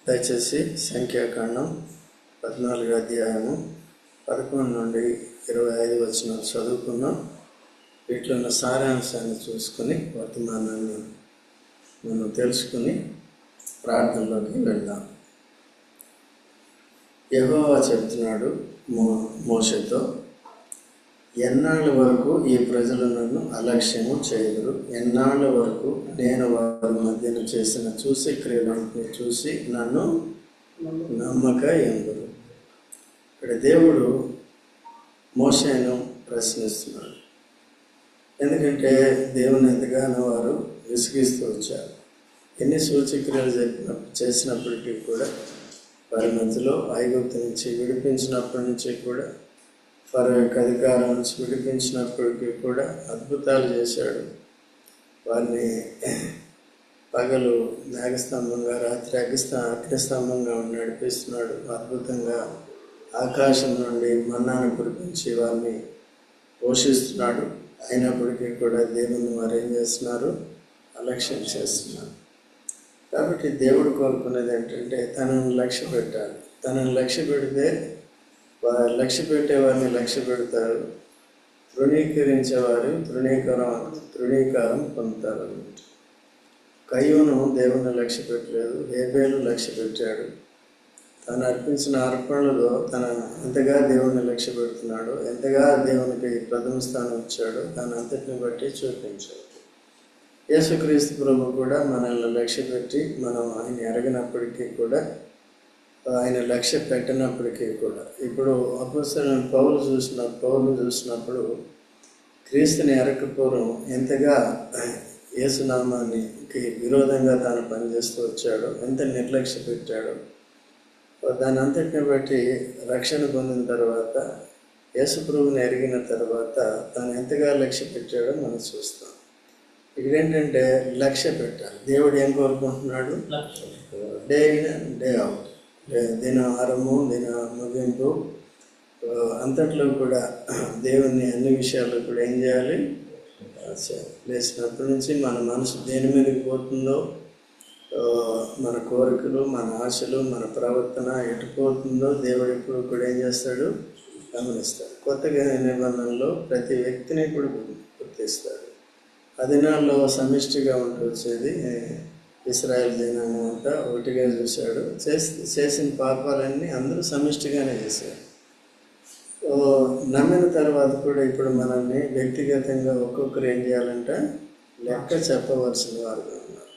దయచేసి సంఖ్యాకాండం 14వ అధ్యాయము 11 నుండి 25 వచనాలు చదువుకున్నాం. వీటిలో ఉన్న సారాంశాన్ని చూసుకుని వర్తమానాన్ని మనం తెలుసుకుని ప్రార్థనలోకి వెళ్దాం. యెహోవా చెప్తున్నాడు మోషేతో, ఎన్నాళ్ళ వరకు ఈ ప్రజలు నన్ను అలక్ష్యము చేయరు? ఎన్నాళ్ళ వరకు నేను వారి మధ్యన చేసిన క్రియలను చూసి నన్ను నమ్మక ఎందురు? ఇక్కడ దేవుడు మోషేను ప్రశ్నిస్తున్నాడు. ఎందుకంటే దేవుని ఎంతగానో వారు విసిగిస్తూ వచ్చారు. ఎన్ని సూచక్రియలు చేసినప్పటికీ కూడా, వారి మధ్యలో ఐగుప్తు నుంచి విడిపించినప్పటి నుంచి కూడా, ఫరో యొక్క అధికారం నుంచి విడిపించినప్పటికీ కూడా అద్భుతాలు చేశాడు. వారిని పగలు మేఘస్తంభంగా, రాత్రి అగ్నిస్తంభంగా నడిపిస్తున్నాడు. అద్భుతంగా ఆకాశం నుండి మన్నాను కురిపించి వారిని పోషిస్తున్నాడు. అయినప్పటికీ కూడా దేవుని వారు ఏం చేస్తున్నారు? అలక్ష్యం చేస్తున్నారు. కాబట్టి దేవుడు కోరుకునేది ఏంటంటే తనను లక్ష్య పెట్టాలి. తనను లక్ష్య పెడితే లక్ష్య పెట్టేవారిని లక్ష్య పెడతారు, తృణీకరించేవారు తృణీకారం పొందుతారు. కయ్యూను దేవుని లక్ష్య పెట్టలేదు, హేబేలు లక్ష్య పెట్టాడు. తను అర్పించిన అర్పణలో ఎంతగా దేవుని లక్ష్య పెడుతున్నాడు, ఎంతగా దేవునికి ప్రథమ స్థానం ఇచ్చాడో దాని అంతటిని బట్టి చూపించాడు. యేసుక్రీస్తు ప్రభు కూడా మనల్ని లక్ష్య పెట్టి, మనం ఆయన ఎరగినప్పటికీ కూడా, ఆయన లక్ష్య పెట్టినప్పటికీ కూడా, ఇప్పుడు అపోస్తలుడైన పౌలు చూసినప్పుడు క్రీస్తుని ఎరగకపోవడం ఎంతగా యేసునామానికి విరోధంగా తాను పనిచేస్తూ వచ్చాడో, ఎంత నిర్లక్ష్య పెట్టాడో, దాని అంతటిని బట్టి రక్షణ పొందిన తర్వాత, యేసు ప్రభువుని ఎరిగిన తర్వాత తాను ఎంతగా లక్ష్య పెట్టాడో మనం చూస్తాం. ఇక్కడేంటంటే లక్ష్య పెట్టాలి. దేవుడు ఏం కోరుకుంటున్నాడు? డే ఇన్ డే అవుట్, దిన ఆరంభం దిన ముగింపు అంతట్లో కూడా దేవుని అన్ని విషయాల్లో కూడా ఏం చేయాలి? లేచినప్పటి నుంచి మన మనసు దేని మీదకి పోతుందో, మన కోరికలు, మన ఆశలు, మన ప్రవర్తన ఎటుపోతుందో దేవుడు ఎప్పుడు కూడా ఏం చేస్తాడు? గమనిస్తాడు. కొత్తగా నిబంధనలో ప్రతి వ్యక్తిని కూడా గుర్తిస్తాడు. ఆ దినాల్లో సమిష్టిగా ఉంటూ వచ్చేది. ఇశ్రాయేల్ జనాంగం అంతా ఒకటిగా చూశాడు. చేసిన పాపాలన్నీ అందరూ సమిష్టిగానే చేశారు. నమ్మిన తర్వాత కూడా ఇప్పుడు మనల్ని వ్యక్తిగతంగా ఒక్కొక్కరు ఏం చేయాలంటే లెక్క చెప్పవలసిన వారుగా ఉన్నారు.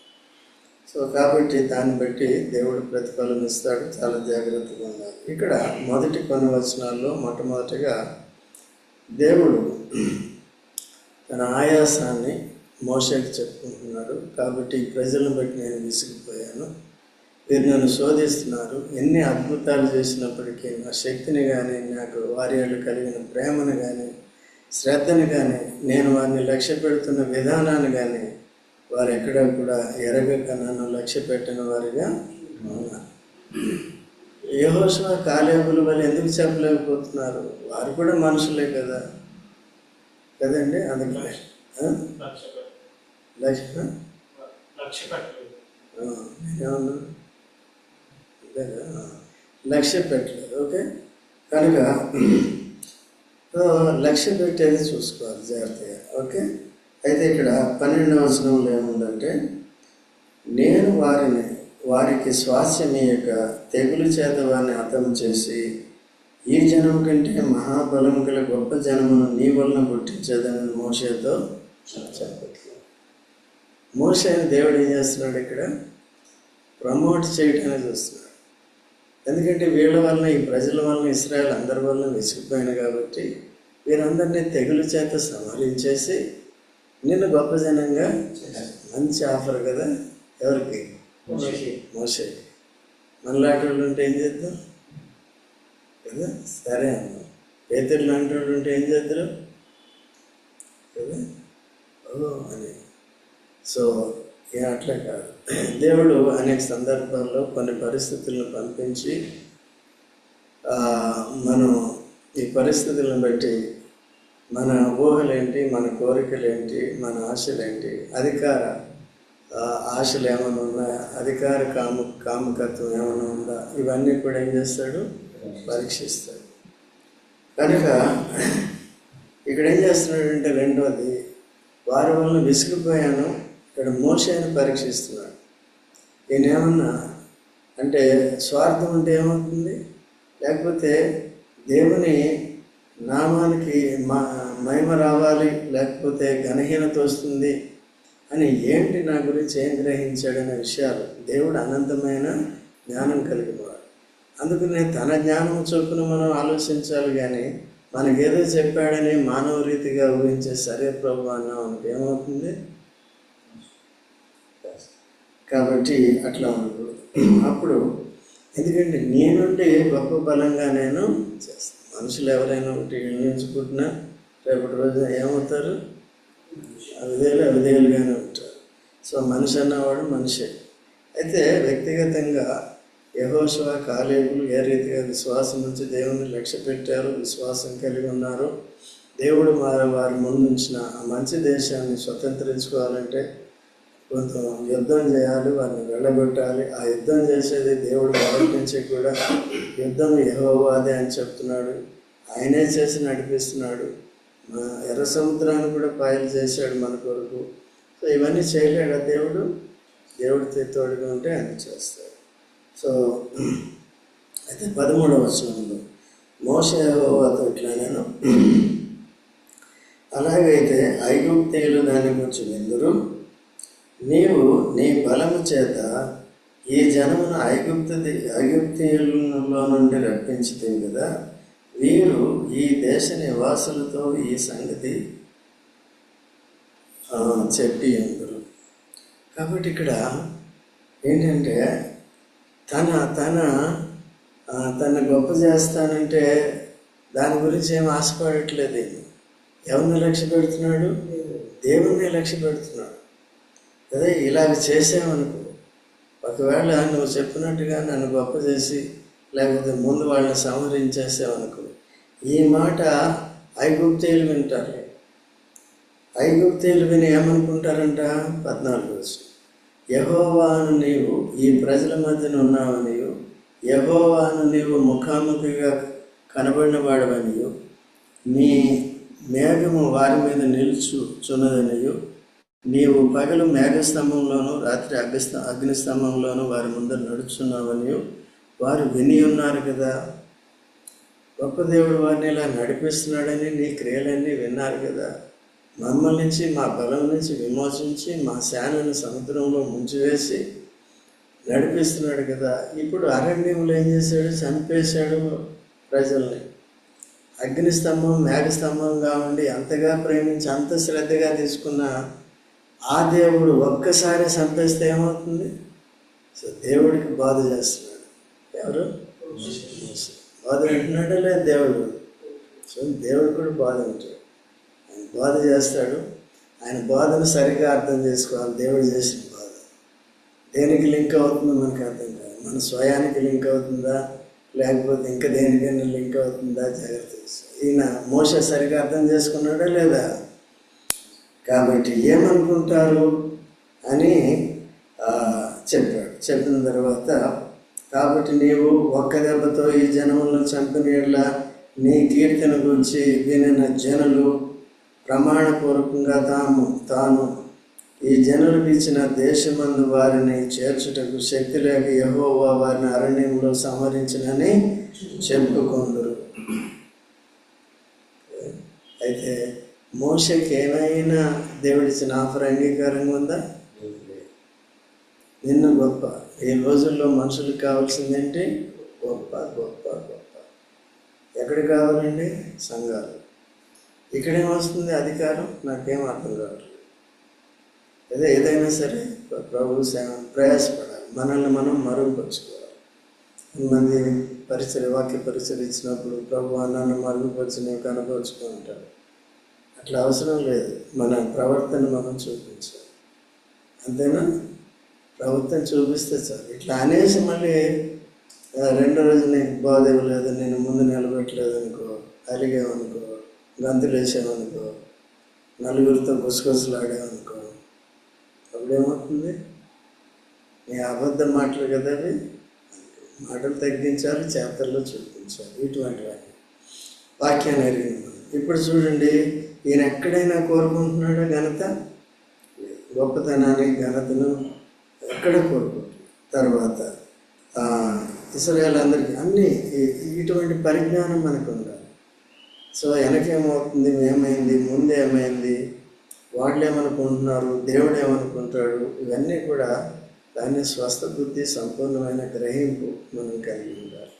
సో కాబట్టి దాన్ని బట్టి దేవుడు ప్రతిఫలం ఇస్తాడు. చాలా జాగ్రత్తగా ఉన్నారు. ఇక్కడ మొదటి కొన్ని వచనాల్లో మొట్టమొదటిగా దేవుడు తన ఆయాసాన్ని మోషేకి చెప్పుకుంటున్నాడు. కాబట్టి ఈ ప్రజలను బట్టి నేను విసిగిపోయాను, వీరు నన్ను శోధిస్తున్నారు. ఎన్ని అద్భుతాలు చేసినప్పటికీ నా శక్తిని కానీ, నాకు వారి కలిగిన ప్రేమను కానీ, శ్రద్ధను కానీ, నేను వారిని లక్ష్య పెడుతున్న విధానాన్ని కానీ వారు ఎక్కడా కూడా ఎరగక నన్ను లక్ష్య పెట్టిన వారిగా ఉన్నారు. యెహోషువ కాలేబుల వల్ల ఎందుకు చెప్పలేకపోతున్నారు? వారు కూడా మనుషులే కదండి. అందుకనే లక్ష్య పెట్టలేదు. ఓకే, కనుక లక్ష్య పెట్టేది చూసుకోవాలి జాగ్రత్తగా. ఓకే, అయితే ఇక్కడ 12వ వచనంలో ఏముందంటే, నేను వారికి స్వాస్యమీయక తెగులు చేత వారిని హతం చేసి ఈ జనం కంటే మహాబలం గల గొప్ప జనమును నీ వలన పుట్టించేదని మోషేతో చెప్పట్లేదు. మోషేని దేవుడు ఏం చేస్తున్నాడు? ఇక్కడ ప్రమోట్ చేయడానికి చూస్తున్నాడు. ఎందుకంటే వీళ్ళ వలన, ఈ ప్రజల వలన, ఇశ్రాయేల్ అందరి వలన విసిగిపోయాను కాబట్టి వీరందరినీ తెగులు చేత సంహరించేసి నిన్ను గొప్ప జనంగా, మంచి ఆఫర్ కదా ఎవరికి? మోషే. మనలాంటి వాళ్ళు ఉంటే ఏం చేద్దాం కదా? సరే అన్నాం. పేతురు లాంటి వాళ్ళు ఉంటే ఏం చేద్దరు కదా? అని. సో అట్లా కాదు. దేవుడు అనేక సందర్భాల్లో కొన్ని పరిస్థితులను పంపించి మనం ఈ పరిస్థితులను బట్టి మన ఊహలేంటి, మన కోరికలేంటి, మన ఆశలేంటి, ఆశలు ఏమైనా ఉన్నాయా, అధికార కామకత్వం ఏమైనా ఉందా, ఇవన్నీ కూడా ఏం చేస్తాడు, పరీక్షిస్తాడు. కనుక ఇక్కడ ఏం చేస్తున్నాడంటే రెండోది, వారి వల్ల విసిగిపోయాను, ఇక్కడ మోషేని పరీక్షిస్తున్నాడు. ఈయనేమన్నా అంటే స్వార్థం అంటే ఏమవుతుంది, లేకపోతే దేవుని నామానికి మహిమ రావాలి, లేకపోతే ఘనహీనత వస్తుంది అని ఏంటి నా గురించి ఏం గ్రహించాడనే విషయాలు దేవుడు అనంతమైన జ్ఞానం కలిగినవాడు. అందుకనే తన జ్ఞానం చొప్పున మనం ఆలోచించాలి, కానీ మనకేదో చెప్పాడని మానవ రీతిగా ఊహించే సరే ప్రభు అన్న మనకి ఏమవుతుంది. కాబట్టి అట్లా ఉండకూడదు. అప్పుడు ఎందుకంటే నేనుంటే గొప్ప బలంగా నేను చేస్తాను. మనుషులు ఎవరైనా ఒకటి నిర్ణయించుకుంటున్నా రేపటి రోజున ఏమవుతారు, అవిధేయులుగానే ఉంటారు. సో మనిషి అన్నవాడు మనిషే. అయితే వ్యక్తిగతంగా యెహోషువ, కాలేబులు ఏ రీతిగా విశ్వాసం నుంచి దేవుని లక్ష్య పెట్టారు, విశ్వాసం కలిగి ఉన్నారు, దేవుడు వారి ముందుంచిన ఆ మంచి దేశాన్ని స్వతంత్రించుకోవాలంటే కొంత యుద్ధం చేయాలి, వారిని వెళ్ళగొట్టాలి. ఆ యుద్ధం చేసేది దేవుడు మొదటి నుంచి కూడా యుద్ధం యెహోవాదే అని చెప్తున్నాడు, ఆయనే చేసి నడిపిస్తున్నాడు. ఎర్ర సముద్రాన్ని కూడా పాయలు చేశాడు మన కొరకు. సో ఇవన్నీ చేయలేడా దేవుడు? దేవుడితో తోడుగా ఉంటే ఆయన చేస్తాడు. సో అయితే 13వ వచనంలో మోషే యెహోవాతో ఇట్లా, నేను అలాగైతే ఐగుప్తీయులు దాని గురించి విందురు, నీవు నీ బలము చేత ఈ జనమును ఐగుప్తీయులలో నుండి రప్పించితే కదా, వీరు ఈ దేశ నివాసులతో ఈ సంగతి చెప్పి అందరు. కాబట్టి ఇక్కడ ఏంటంటే తన గొప్ప చేస్తానంటే దాని గురించి ఏం ఆశపడట్లేదు. ఎవరిని లక్ష్య పెడుతున్నాడు? దేవుణ్ణి లక్ష్య పెడుతున్నాడు. అదే ఇలాగ చేసామనుకో, ఒకవేళ నువ్వు చెప్పినట్టుగా నన్ను గొప్ప చేసి లేకపోతే ముందు వాళ్ళని సంహరించేసావనుకో, ఈ మాట ఐగుప్తీయులు వింటారు. ఐగుప్తీయులు విని ఏమనుకుంటారంట? 14 యెహోవాను నీవు ఈ ప్రజల మధ్యన ఉన్నావనియు, యెహోవాను నీవు ముఖాముఖిగా కనబడిన వాడవనియు, నీ మేఘము వారి మీద నిలుచుచున్నదనియు, నీవు పగలు మేఘస్తంభంలోను రాత్రి అగ్నిస్తంభంలోను వారి ముందర నడుచున్నావనియు వారు విని ఉన్నారు కదా. గొప్ప దేవుడు వారిని ఇలా నడిపిస్తున్నాడని నీ క్రియలన్నీ విన్నారు కదా. మమ్మల్ని నుంచి, మా బలం నుంచి విమోచించి మా సేనను సముద్రంలో ముంచివేసి నడిపిస్తున్నాడు కదా. ఇప్పుడు అరణ్యంలో ఏం చేశాడు? చంపేశాడు ప్రజల్ని. అగ్నిస్తంభం మేఘస్తంభంగా ఉండి అంతగా ప్రేమించి అంత శ్రద్ధగా తీసుకున్న ఆ దేవుడు ఒక్కసారి చంపేస్తే ఏమవుతుంది? సో దేవుడికి బాధ చేస్తున్నాడు. ఎవరు? బాధ వింటున్నాడా లేదు దేవుడు? సో దేవుడు కూడా బాధ ఉంటాడు. ఆయన బాధ చేస్తాడు. ఆయన బాధను సరిగ్గా అర్థం చేసుకోవాలి. దేవుడు చేసిన బాధ దేనికి లింక్ అవుతుందో మనకు అర్థం కాదు. మన స్వయానికి లింక్ అవుతుందా, లేకపోతే ఇంకా దేనికైనా లింక్ అవుతుందా జాగ్రత్త. ఈయన మోషే సరిగ్గా అర్థం చేసుకున్నాడా లేదా? కాబట్టి ఏమనుకుంటారు అని చెప్పాడు. చెప్పిన తర్వాత, కాబట్టి నీవు ఒక్క దెబ్బతో ఈ జనములను చంపినట్లా నీ కీర్తన గురించి వినిన జనులు ప్రమాణపూర్వకంగా తాను ఈ జనులకు ఇచ్చిన దేశమందు వారిని చేర్చుటకు శక్తి లేక యెహోవా వారిని అరణ్యంలో సంహరించినని చెప్పుకొందురు. అయితే మోషేకి ఏమైనా దేవుడిచ్చిన ఆఫర్ అంగీకారంగా ఉందా? నిన్న గొప్ప. ఈ రోజుల్లో మనుషులకు కావాల్సిందేంటి? గొప్ప గొప్ప గొప్ప. ఎక్కడికి కావాలండి? సంఘాలు. ఇక్కడేమొస్తుంది? అధికారం. నాకేం అర్థం కావట్లేదు. ఏదైనా సరే ప్రభు ప్రయాసపడాలి, మనల్ని మనం మరుగుపరుచుకోవాలి. మంది వాక్య పరిచయం ఇచ్చినప్పుడు ప్రభు నన్ను మరుగుపరిచి నేను కనపరుచుకుంటాడు. అట్లా అవసరం లేదు. మన ప్రవర్తన మనం చూపించాలి. అంతేనా? ప్రవర్తన చూపిస్తే చాలు. ఇట్లా అనేసి మళ్ళీ రెండో రోజు నీకు బాధ ఇవ్వలేదు, నేను ముందు నిలబెట్టలేదు అనుకో, అలిగామనుకో, గంతులు వేసామనుకో, నలుగురితో గుసగుసలాడామనుకో, అప్పుడు అప్పుడేమవుతుంది? నీ అబద్ధ మాటలు కదా అవి. మాటలు తగ్గించాలి, చేతల్లో చూపించాలి. ఇటువంటివన్నీ వాక్యాన్ని ఎరిగింది. ఇప్పుడు చూడండి, ఈయన ఎక్కడైనా కోరుకుంటున్నాడా ఘనత? గొప్పతనాన్ని, ఘనతను ఎక్కడ కోరుకుంటున్నాడు? తర్వాత ఇశ్రాయేల్ అందరికీ అన్నీ ఇటువంటి పరిజ్ఞానం మనకు ఉండాలి. సో వెనకేమవుతుంది, ఏమైంది, ముందు ఏమైంది, వాళ్ళు ఏమనుకుంటున్నారు, దేవుడు ఏమనుకుంటాడు, ఇవన్నీ కూడా దాన్ని స్వస్థ బుద్ధి, సంపూర్ణమైన గ్రహింపు మనం కలిగి ఉండాలి.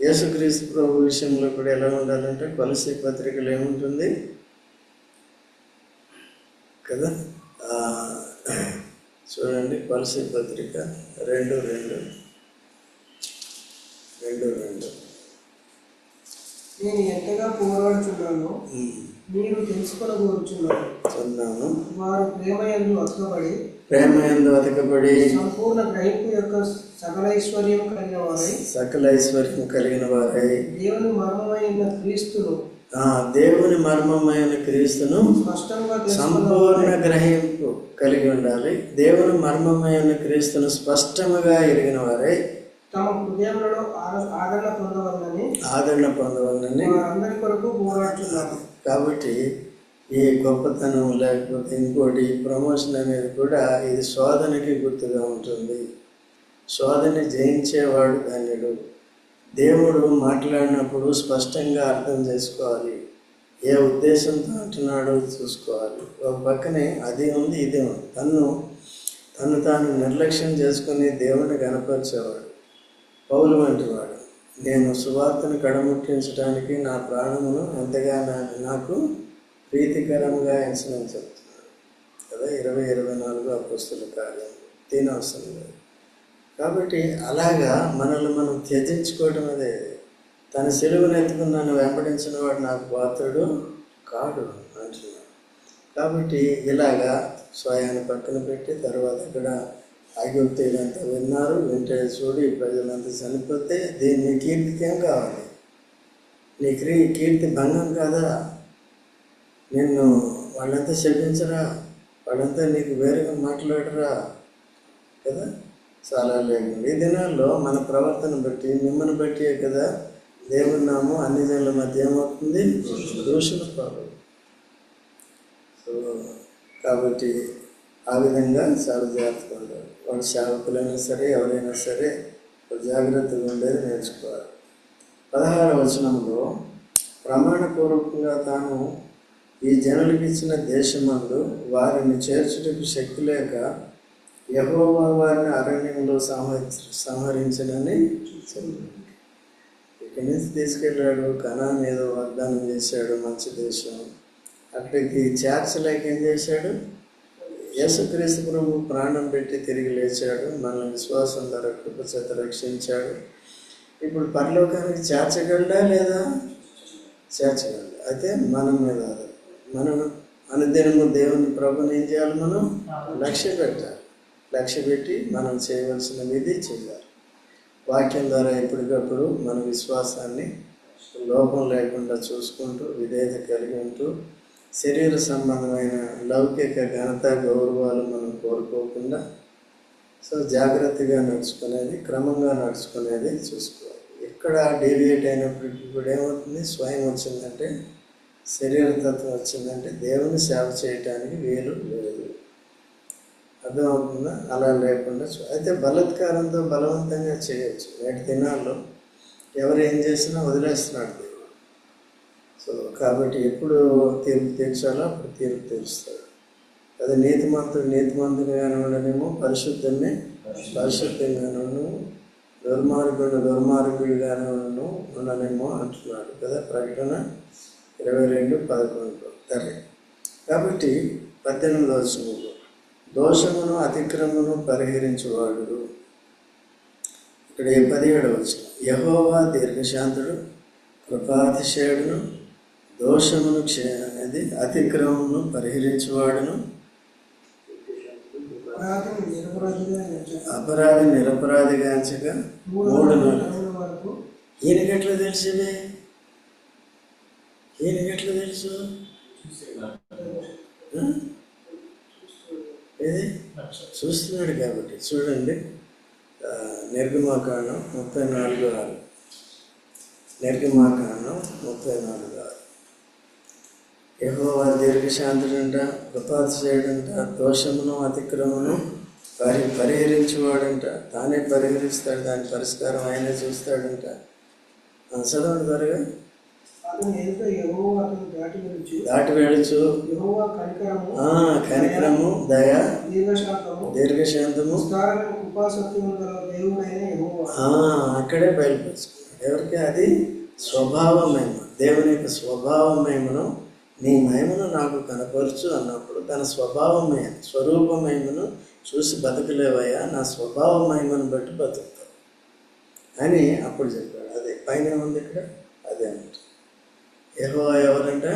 యేసుక్రీస్తు ప్రభు విషయంలో కూడా ఎలా ఉండాలంటే, కొలసీ పత్రికలు ఏముంటుంది కదా, చూడండి, కొలసీ పత్రిక 2:2. నేను ఎంతగా పోరాడుచున్నాను మీరు తెలుసుకొనగోరుచున్నాను. వారు ప్రేమయందు అతకబడి సంపూర్ణ గ్రహింపు యొక్క సకలైశ్వర్యం కలిగిన వారై దేవుని మర్మమైన క్రీస్తును సంపూర్ణ గ్రహింపు కలిగి ఉండాలి. దేవుని మర్మమైన క్రీస్తును స్పష్టముగా ఎరిగిన వారై తమ హృదయంలో ఆదరణ పొందవాలని అందరి కొరకు పోరాడుతున్నారు. కాబట్టి ఈ గొప్పతనం లేకపోతే ఇంకోటి ప్రమోషన్ అనేది కూడా ఇది శోధనకి గుర్తుగా ఉంటుంది. శోధన జయించేవాడు ధన్యుడు. దేవుడు మాట్లాడినప్పుడు స్పష్టంగా అర్థం చేసుకోవాలి, ఏ ఉద్దేశంతో అంటున్నాడో చూసుకోవాలి. ఒక పక్కనే అది ఉంది, ఇది ఉంది. తను తాను నిర్లక్ష్యం చేసుకుని దేవుని గణపరిచేవాడు. పౌలు వంటివాడు, నేను సువార్తను కడముట్టించడానికి నా ప్రాణమును ఎంతగా నాకు ప్రీతికరంగా ఎంచనని చెప్తున్నాడు కదా. 20-24 అపోస్తలుల కార్యం తినవసరం లేదు. కాబట్టి అలాగా మనల్ని మనం త్యజించుకోవడం అదే. తన సిలువను ఎత్తుకుని నన్ను వెంబడించిన వాడు నాకు పాత్రుడు కాడు అంటున్నాడు. కాబట్టి ఇలాగా స్వయాన్ని పక్కన పెట్టి తర్వాత అక్కడ ఐగుప్తీయులంతా విన్నారు. వింటే చూడు, ఈ ప్రజలంతా చనిపోతే దీన్ని కీర్తికేం కావాలి? నీ కీర్తి భంగం కాదా? నిన్ను వాళ్ళంతా శపించరా? వాళ్ళంతా నీకు వేరుగా మాట్లాడరా కదా? చాలా లేకుండా ఈ దినాల్లో మన ప్రవర్తన బట్టి, మిమ్మల్ని బట్టియే కదా దేవుని నామం అన్ని జనుల మధ్య ఏమవుతుంది? దూషణ పాలు. సో కాబట్టి ఆ విధంగా చాలా జాగ్రత్తగా ఉండాలి. వాడు సేవకులైనా సరే, ఎవరైనా సరే జాగ్రత్తగా ఉండేది నేర్చుకోవాలి. 16వ వచనంలో ప్రమాణపూర్వకంగా తాను ఈ జనులకు ఇచ్చిన దేశమందు వారిని చేర్చుటకు శక్తి లేక యెహోవా వారిని అరణ్యంలో సంహరించనని ఇక్కడి నుంచి తీసుకెళ్ళాడు. కనాన్ ఏదో వాగ్దానం చేశాడు, మంచి దేశం. అక్కడికి చేర్చలేక ఏం చేశాడు? యేసుక్రీస్తు ప్రభు ప్రాణం పెట్టి తిరిగి లేచాడు, మనల్ని విశ్వాసం ద్వారా కృప చేత రక్షించాడు. ఇప్పుడు పరలోకానికి చేర్చగలడా లేదా? చేర్చగలడు. అయితే మనం మీద మనం అనుదినము దేవుని ప్రభుని ఏం చేయాలి? మనం లక్ష్య పెట్టాలి. లక్ష్య పెట్టి మనం చేయవలసిన విధి చేయాలి. వాక్యం ద్వారా ఎప్పటికప్పుడు మన విశ్వాసాన్ని లోపం లేకుండా చూసుకుంటూ, విధేయత కలిగి ఉంటూ, శరీర సంబంధమైన లౌకిక ఘనత గౌరవాలు మనం కోరుకోకుండా సో జాగ్రత్తగా నడుచుకునేది, క్రమంగా నడుచుకునేది చూసుకోవాలి. ఎక్కడ డీవియేట్ అయినప్పటికీ కూడా ఏమవుతుంది? స్వయం వచ్చిందంటే, శరీరతత్వం వచ్చిందంటే దేవుని సేవ చేయటానికి వీలు లేదు. అర్థమవుతుందా? అలా లేకుండా అయితే బలత్కారంతో బలవంతంగా చేయవచ్చు. నేటి దినాల్లో ఎవరు ఏం చేసినా వదిలేస్తున్నాడు దేవుడు. సో కాబట్టి ఎప్పుడు తీర్పు తీర్చాలో అప్పుడు తీర్పు తీరుస్తాడు. అది నీతిమంతునిగానే ఉండనేమో, పరిశుద్ధంగానే దుర్మార్గుడిగానే ఉండనేమో అంటున్నాడు కదా. ప్రకటన 22:11. సరే, కాబట్టి 18వ వచనంలో దోషమును అతిక్రమను పరిహరించువాడు. ఇక్కడ 17వ వచనం, యెహోవా దీర్ఘశాంతుడు, కృపాతిశయుడును, దోషమును అతిక్రమమును పరిహరించువాడును, అపరాధి నిరపరాధిగాంచగా 3 నెలలు. ఈయనకెట్లా తెలిసివే? ఈయనకెట్లా తెలుసు? ఏది చూస్తున్నాడు కాబట్టి చూడండి, నిర్గమాకాండం 34:6. నిర్గమాకాండం 34:6. యెహోవా దీర్ఘశాంతుడంట, కృపాతిశయుడంట, దోషమును అతిక్రమను పరిహరించేవాడంట, తానే పరిహరిస్తాడు, దాని పరిష్కారం ఆయనే చూస్తాడంట. చదవండి త్వరగా. అతని ఎదుట యెహోవా అతను దాటి వెళ్ళచ్చు. యెహోవా కనికరము, దయ, దీర్ఘశాంతము, కృపాసత్యము గల దేవుడైన యెహోవా. అక్కడే బయలుపరుచుకున్నాడు. ఎవరికి? అది స్వభావ మహిమ. దేవుని యొక్క స్వభావ మహిమను, నీ మహిమను నాకు కనపరచు అన్నప్పుడు తన స్వభావమయ స్వరూప మహిమను చూసి బతకలేవయ్యా, నా స్వభావ మహిమను బట్టి బతుకుతావు అని అప్పుడు చెప్పాడు. అదే పైన ఉంది ఇక్కడ, అదే అంట. యెహోవా ఎవరంట?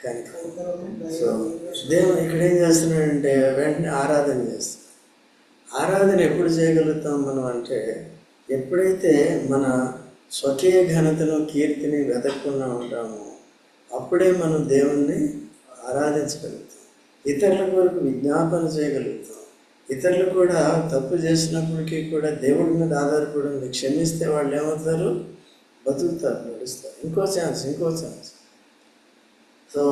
కనికరం. సో దేవుడు ఇక్కడ ఏం చేస్తున్నాడంటే వెంటనే ఆరాధన చేస్తున్నాడు. ఆరాధన ఎప్పుడు చేయగలుగుతాం మనం అంటే, ఎప్పుడైతే మన స్వకీయ ఘనతను, కీర్తిని వెతకకుండా ఉంటామో అప్పుడే మనం దేవుణ్ణి ఆరాధించగలుగుతాం. ఇతరుల కొరకు విజ్ఞాపన చేయగలుగుతాం. ఇతరులు కూడా తప్పు చేసినప్పటికీ కూడా దేవుడి మీద ఆధారపడి ఉంది. క్షమిస్తే వాళ్ళు ఏమవుతారు? బతుకుతారు, నడుస్తారు. ఇంకో ఛాన్స్. సో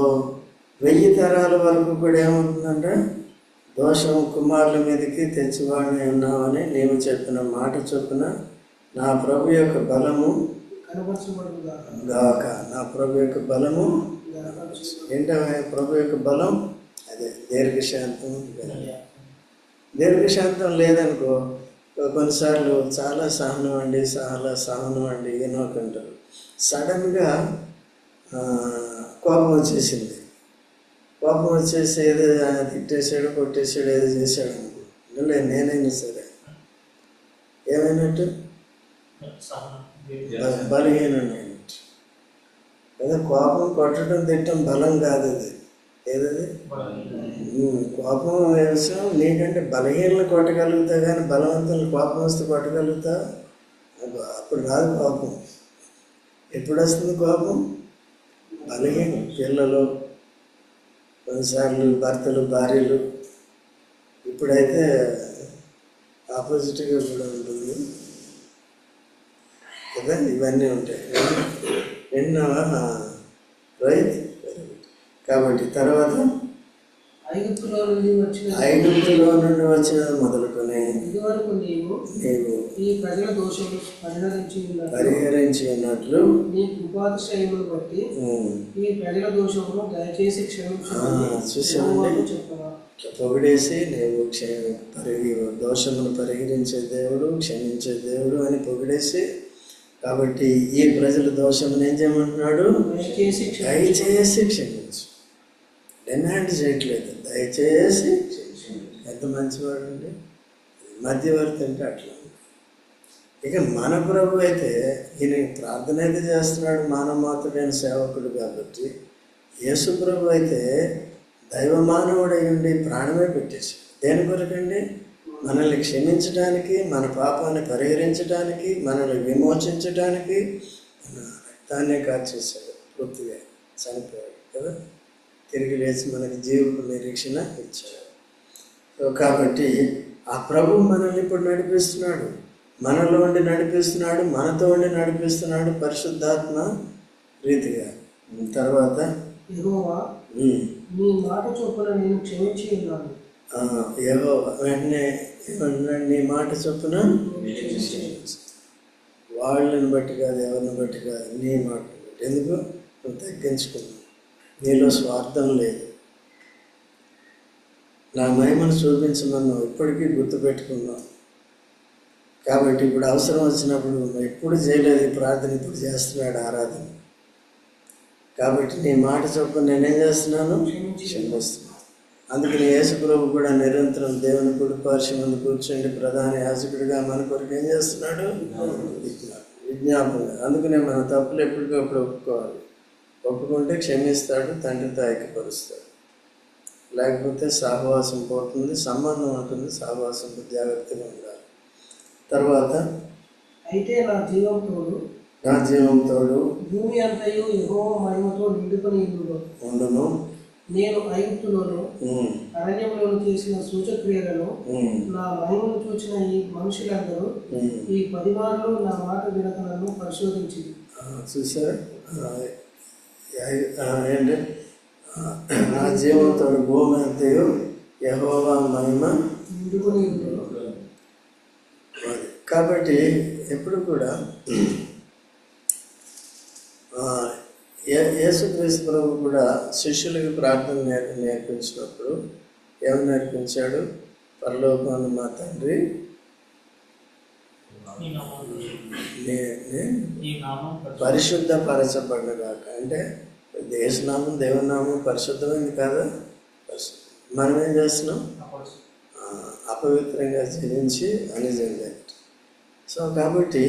1000 తరాల వరకు కూడా ఏమవుతుందంటే, దోషం కుమారుల మీదకి తెచ్చివాడిని ఉన్నామని నీవు చెప్పిన మాట చొప్పున నా ప్రభు యొక్క బలము గాక. నా ప్రభు యొక్క బలము ఏంటనే ప్రభు యొక్క బలం? అదే దీర్ఘశాంతం. దీర్ఘశాంతం లేదనుకో, కొన్నిసార్లు చాలా సహనం అండి ఏనోకంటారు. సడన్గా కోపం వచ్చేసింది. కోపం వచ్చేసి ఏదో తిట్టేసాడు, కొట్టేసాడు, ఏదో చేశాడు అనుకో, నేనైనా సరే ఏమైనట్టు? బలహీనమైనట్టు. ఏదో కోపం, కొట్టడం, తిట్టడం బలం కాదు. అది ఏదది? కోపం విషయం. నీకంటే బలహీనలు కొట్టగలుగుతా కానీ బలవంతులు కోపం వస్తే కొట్టగలుగుతా? అప్పుడు రాదు కోపం. ఎప్పుడు వస్తుంది కోపం? బలహీన పిల్లలు, కొన్నిసార్లు భర్తలు, భార్యలు. ఇప్పుడైతే ఆపోజిట్గా కూడా ఉంటుంది కదా, ఇవన్నీ ఉంటాయి. విన్నావా రైట్? కాబట్టి తర్వాత ఐగుప్తులో నుండి వచ్చినది మొదలుకొని నీవు ఈ ప్రజల దోషములు పరిహరించి ఉన్నట్లు నీ కృపాతిశయమును బట్టి ఈ ప్రజల దోషమును దయచేసి చూసామండి. పొగిడేసి నీవు దోషమును పరిహరించే దేవుడు, క్షమించే దేవుడు అని పొగిడేసి, కాబట్టి ఈ ప్రజల దోషమును ఏం చేయమంటున్నాడు? దయచేసి క్షమించు. డిమాండ్ చేయట్లేదు, దయచేసి. ఎంత మంచివాడు అండి. మధ్యవర్తి అంటే అట్లా. ఇక మన ప్రభు అయితే ఈయన ప్రార్థన అయితే చేస్తున్నాడు, మానవమాతుడైన సేవకుడు కాబట్టి. యేసు ప్రభు అయితే దైవ మానవుడై ఉండి ప్రాణమే పెట్టేశాడు. దేని కొరకండి? మనల్ని క్షమించడానికి, మన పాపాన్ని పరిహరించడానికి, మనల్ని విమోచించడానికి మన రక్తాన్నే కార్చేశాడు. పూర్తిగా చనిపోయాడు కదా, తిరిగి లేచి మనకి జీవపు నిరీక్షణ ఇచ్చాడు. కాబట్టి ఆ ప్రభు మనల్ని ఇప్పుడు నడిపిస్తున్నాడు, మనలో ఉండి నడిపిస్తున్నాడు, మనతో ఉండి నడిపిస్తున్నాడు పరిశుద్ధాత్మ రీతిగా. తర్వాత యెహోవా నీ మాట చొప్పున నేను క్షమించి ఉన్నాను. వెంటనే ఏమన్నాడు? నీ మాట చొప్పున. వాళ్ళని బట్టి కాదు, ఎవరిని బట్టి కాదు, నీ మాట బట్టి. ఎందుకు? నువ్వు తగ్గించుకున్నావు, నీలో స్వార్థం లేదు. నా మహిమను చూపించమన్నావు, ఇప్పటికీ గుర్తుపెట్టుకున్నావు. కాబట్టి ఇప్పుడు అవసరం వచ్చినప్పుడు ఎప్పుడు చేయలేదు ఈ ప్రార్థన, ఇప్పుడు చేస్తున్నాడు ఆరాధన. కాబట్టి నీ మాట చొప్పున నేనేం చేస్తున్నాను? క్షమిస్తున్నాను. అందుకని యేసు ప్రభు కూడా నిరంతరం దేవుని కుడి పార్శ్వమందు కూర్చోండి ప్రధాన యాజకుడిగా మన కొరకు ఏం చేస్తున్నాడు? విజ్ఞాపన. అందుకనే మన తప్పులు ఎప్పటికప్పుడు ఒప్పుకోవాలి. ఒప్పుకుంటే క్షమిస్తాడు, తండ్రితో ఐక్యపరుస్తాడు. లేకపోతే సహవాసం పోతుంది, సంబంధం ఉంటుంది. సహవాసంతో జాగ్రత్తగా ఉండాలి. తర్వాత అయితే నా జీవం తోడు భూమి అంతయు యెహోవా మహిమతో నిండుకొని ఉండును. నేను ఐగుప్తులోను ఉమ్, అరణ్యంలోను చేసిన సూచక్రియలను ఉమ్, నా మహిమను చూచిన ఈ మనుషులందరూ ఉమ్. ఈ 10 మార్లు నా మాట వినక నన్ను పరిశోధించింది. చూసారా ఏంటి నా జీవంతో భూమి అంతయు యెహోవా మహిమ నిండుకుని ఉంది. కాబట్టి ఎప్పుడు కూడా యేసుక్రీస్తు ప్రభు కూడా శిష్యులకి ప్రార్థన నేర్పించినప్పుడు ఏమని నేర్పించాడు? పరలోకమున మా తండ్రి పరిశుద్ధపరచబడగాక. అంటే దేశనామం దేవునామం పరిశుద్ధమైంది కాదా? మనం ఏం చేస్తున్నాం? అపవిత్రంగా జీవించి అనిజంగా. సో కాబట్టి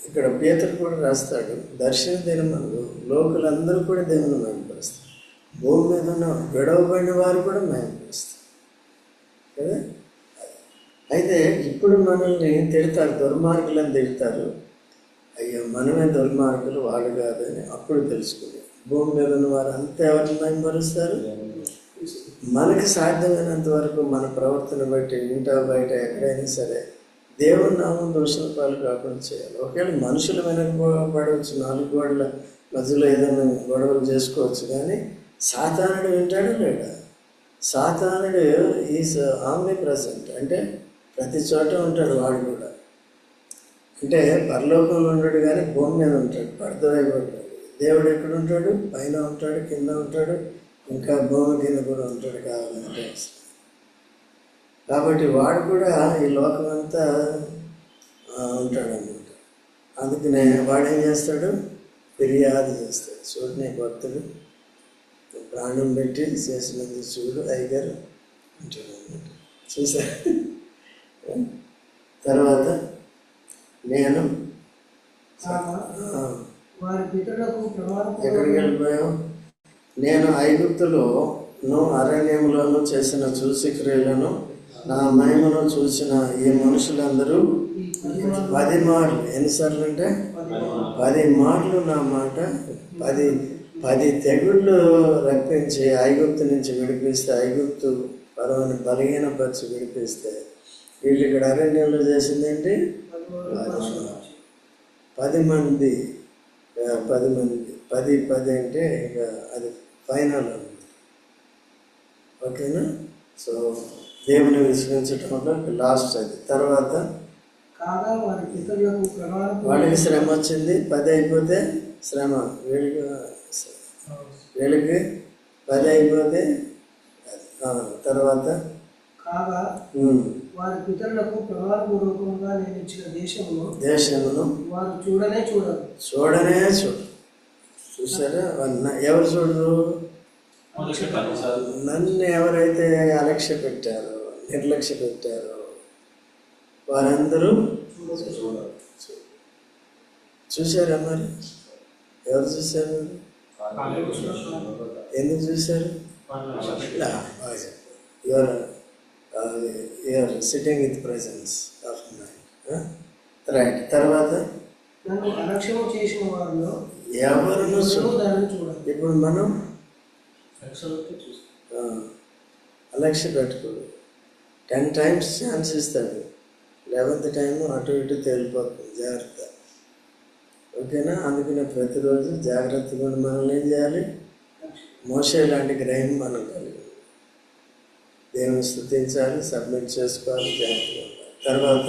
ఇక్కడ పేతురు కూడా రాస్తాడు, దర్శన దినమందు లోకులందరూ కూడా దేవుని మహిమపరుస్తారు, భూమి మీద ఉన్న విడవబడిన వారు కూడా మహిమపరుస్తారు కదా. అయితే ఇప్పుడు మనల్ని తిడతారు, దుర్మార్గులని తిడతారు. అయ్యో మనమే దుర్మార్గులు, వాళ్ళు కాదని అప్పుడు తెలుసుకుని భూమి మీద ఉన్న వారు అంతా ఎవరిని మహిమపరుస్తారు? మనకి సాధ్యమైనంత వరకు మన ప్రవర్తన బట్టి ఇంటా బయట ఎక్కడైనా సరే దేవుని నామం దోషణ పాలు కాకుండా చేయాలి. ఒకవేళ మనుషులు వెనకబడవచ్చు, 4 గోడల మధ్యలో ఏదైనా గొడవలు చేసుకోవచ్చు, కానీ సాతానుడు వింటాడు లేడా? సాతానుడు ఈజ్ ఆమ్ని ప్రజెంట్, అంటే ప్రతి చోట ఉంటాడు వాడు కూడా. అంటే పరలోకంలో ఉంటాడు కానీ భూమి మీద ఉంటాడు, పడతాడు. దేవుడు ఎక్కడ ఉంటాడు? పైన ఉంటాడు, కింద ఉంటాడు, ఇంకా భూమి కింద కూడా ఉంటాడు కావాలంటే. కాబట్టి వాడు కూడా ఈ లోకం అంతా ఉంటాడన్నమాట. అందుకనే వాడు ఏం చేస్తాడు? ఫిర్యాదు చేస్తాడు. చూడు నీ భక్తుడు ప్రాణం పెట్టి చేసినందుకు చూడు అయ్యగారు అంటాడు అన్నమాట. చూసారు? తర్వాత నేను వారి పితరులకు ఎక్కడికి వెళ్ళిపోయాం? నేను ఐగుప్తులోను అరణ్యంలోను చేసిన సూచక్రియలను నా మహిమను చూసిన ఈ మనుషులందరూ 10 మార్లు, ఎన్నిసార్లు అంటే 10 మార్లు నా మాట 10 తెగుళ్ళు రప్పించి ఐగుప్తు నుంచి విడిపిస్తే, ఐగుప్తు పర్వాన్ని బలహీనపరిచి విడిపిస్తే, వీళ్ళు ఇక్కడ అరణ్యంలో చేసింది ఏంటి? 10 మంది 10 అంటే ఇక అది ఫైనల్ అన్నమాట. ఓకేనా? సో దేవుని విశ్వసించటంలో లాస్ట్ అది. తర్వాత వాడికి శ్రమ వచ్చింది, 10 అయిపోతే శ్రమ, వీళ్ళకి 10 అయిపోతే తర్వాత వారి పితరులకు ప్రమాణపూర్వకంగా నేను ఇచ్చిన దేశమును వారు చూడనే చూడరు. చూసారా? ఎవరు చూడరు? నన్ను ఎవరైతే అలక్ష్య పెట్టారో, నిర్లక్ష్య పెట్టారో వారందరూ చూశారా? మరి ఎవరు చూశారు? ఎందుకు చూశారు? You're sitting with presence of mind. Right. తర్వాత నన్ను అలక్ష్యం చేసిన వారిలో ఎవరు చూడాలి. ఇప్పుడు మనం అలక్ష్య పెట్టుకోడు. 10 times ఛాన్స్ ఇస్తాడు, 11th time అటు ఇటు తేలిపోతుంది. జాగ్రత్త. ఓకేనా? అందుకనే ప్రతిరోజు జాగ్రత్తగా మనల్ని ఏం చేయాలి? మోషే లాంటి గ్రహం మనం కలిగి దేవుని స్తుతించాలి, సబ్మిట్ చేసుకోవాలి, జాగ్రత్తగా ఉండాలి. తర్వాత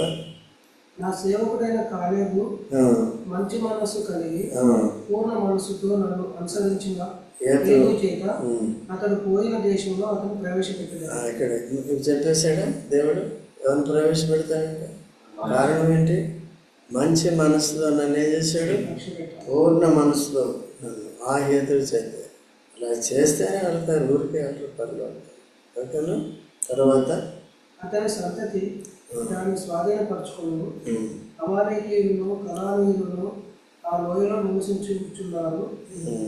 నా సేవకుడైన కాలేబు మంచి మనస్సు కలిగి పూర్ణ మనస్సుతో నన్ను అనుసరించిన చేత అతడు పోయిన దేశంలో అతను ప్రవేశపెట్టాడు. ఇక్కడ చెప్పేశాడా దేవుడు? ఎవరిని ప్రవేశపెడతాడంటే కారణం ఏంటి? మంచి మనసుతో నన్ను ఏం చేశాడు? పూర్ణ మనసుతో నన్ను ఆ హేతువు చేత. అలా చేస్తేనే వెళ్తారు, ఊరికే వెళ్తారు, పనులు. ఓకేనా? తర్వాత అతని సంతతి దాన్ని స్వాధీనపరచుకుని అమాలేకీయులను కనానీయులను ఆ లోయలో నివసించుచున్నారు.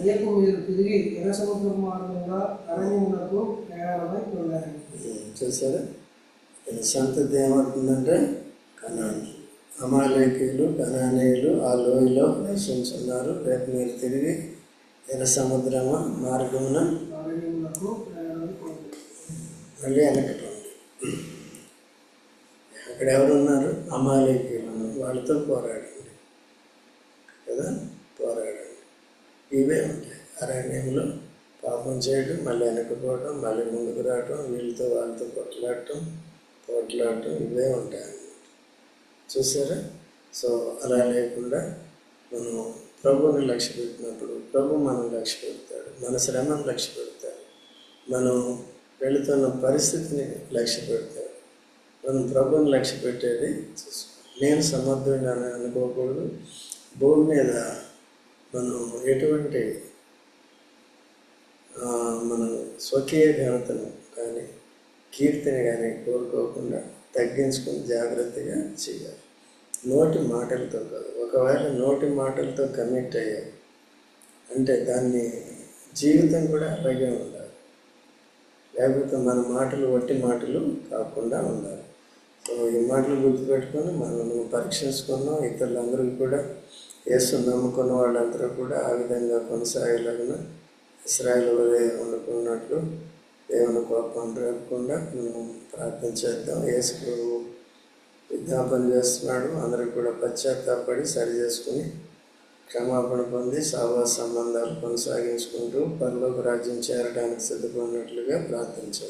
రేపు మీరు తిరిగి ఎర్ర సముద్రం మార్గంగా అరణ్యములకు ప్రయాణమై వెళ్ళారు. చూసారా? సంతతి ఏమవుతుందంటే కనానీ, అమాలేకీయులు, కనానీయులు ఆ లోయలో నివసించున్నారు. రేపు మీరు తిరిగి ఎర్ర సముద్రమ మార్గమున అరణ్యములకు ప్రయాణమై మళ్ళీ వెనక్కి రండి. అక్కడ ఎవరున్నారు? అమాలేకీయులు ఉన్నారు. వాళ్ళతో పోరాడండి కదా, పోరాడండి. ఇవే ఉంటాయి అరణ్యంలో. పాపం చేయడం, మళ్ళీ వెనక్కిపోవడం, మళ్ళీ ముందుకు రావటం, వీళ్ళతో వాళ్ళతో పోట్లాడటం ఇవే ఉంటాయి అన్నమాట. చూసారా? సో అలా లేకుండా మనం ప్రభువుని లక్ష్య పెట్టినప్పుడు ప్రభు మనం లక్ష్య పెడతాడు, మన శ్రమను లక్ష్య పెడతాడు, మనం వెళుతున్న పరిస్థితిని లక్ష్య పెడతాడు. మనం ప్రభువుని లక్ష్య పెట్టేది చూసుకోవాలి. నేను సమర్థుడిని అని అనుకోకూడదు. భూమి మీద మనం ఎటువంటి మనం స్వకీయ ఘనతను కానీ కీర్తిని కానీ కోరుకోకుండా తగ్గించుకుని జాగ్రత్తగా చేయాలి. నోటి మాటలతో కాదు. ఒకవేళ నోటి మాటలతో కమిట్ అయ్యాం అంటే దాన్ని జీవితం కూడా అలాగే ఉండాలి. లేకపోతే మన మాటలు వట్టి మాటలు కాకుండా ఉండాలి. సో ఈ మాటలు గుర్తుపెట్టుకొని మనం పరీక్షించుకున్నాం. ఇతరులందరికీ కూడా యేసు నమ్ముకున్న వాళ్ళందరూ కూడా ఆ విధంగా కొనసాగేలాగా ఇశ్రాయేలు వలె వండుకున్నట్లు దేవుని కోపం రేపకుండా మనం ప్రార్థన చేద్దాం. యేసు ప్రభువు విజ్ఞాపన చేస్తున్నాడు. అందరూ కూడా పశ్చాత్తాపడి సరి చేసుకుని క్షమాపణ పొంది సహవాస సంబంధాలు కొనసాగించుకుంటూ పరలోక రాజ్యం చేరడానికి సిద్ధపడినట్లుగా ప్రార్థించారు.